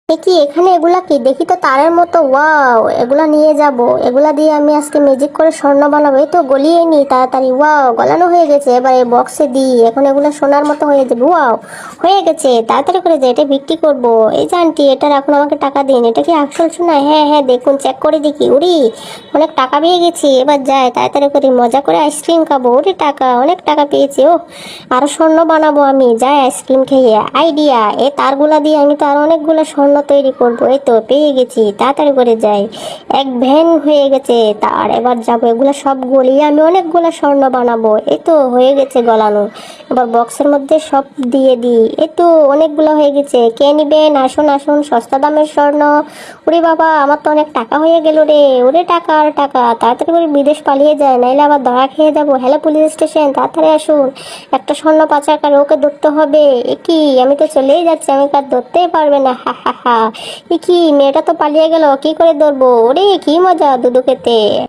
কি এখানে এগুলা কি দেখি তো তারের মতো, ওয়াও এগুলা নিয়ে যাব, এগুলা দিয়ে আমি আজকে ম্যাজিক করে স্বর্ণ বানাবো। এই তো গলিয়ে নি তাড়াতাড়ি, ওয়াও গলানো হয়ে গেছে। এবার এই বক্সে দিই, এখন এগুলো সোনার মতো হয়ে যাবে। ওয়াও হয়ে গেছে, তাড়াতাড়ি করে যে এটা বিক্রি করব। এই যে আন্টি এটা রাখুন, আমাকে টাকা দিন। এটা কি আসল সোনা? হ্যাঁ হ্যাঁ দেখুন, চেক করে দেখি। উড়ি অনেক টাকা পেয়ে গেছি। এবার যাই তাড়াতাড়ি করে মজা করে আইসক্রিম খাবো। ওরে টাকা, অনেক টাকা পেয়েছি। ও আরো স্বর্ণ বানাবো আমি, যাই আইসক্রিম খেয়ে। আইডিয়া, এই তারগুলা দিয়ে আমি তো আরো অনেকগুলো স্বর্ণ তৈরি করবো। এই তো পেয়ে গেছি, তাড়াতাড়ি করে যাই। এক ভ্যান হয়ে গেছে তার, এবার যাবো এগুলো সব গলিয়ে আমি অনেকগুলো স্বর্ণ বানাবো। এই তো হয়ে গেছে গলানো, এবার বক্সের মধ্যে সব দিয়ে দিই। এই তো অনেকগুলো হয়ে গেছে, কে নিবেন? আসুন আসুন, সস্তা দামের স্বর্ণ। ওরে বাবা, আমার তো অনেক টাকা হয়ে গেল রে। ওরে টাকা আর টাকা, তাড়াতাড়ি করে বিদেশ পালিয়ে যায়, নাইলে আবার ধরা খেয়ে যাবো। হ্যালো পুলিশ স্টেশন, তাড়াতাড়ি আসুন, একটা স্বর্ণ পাচারকার, ওকে ধরতে হবে। এ কি, আমি তো চলেই যাচ্ছি, আমি কার ধরতেই পারবে না। হা হা হা। এ কি, মেয়েটা তো পালিয়ে গেল, কি করে ধরবো? ওরে কি মজা দুদু খেতে।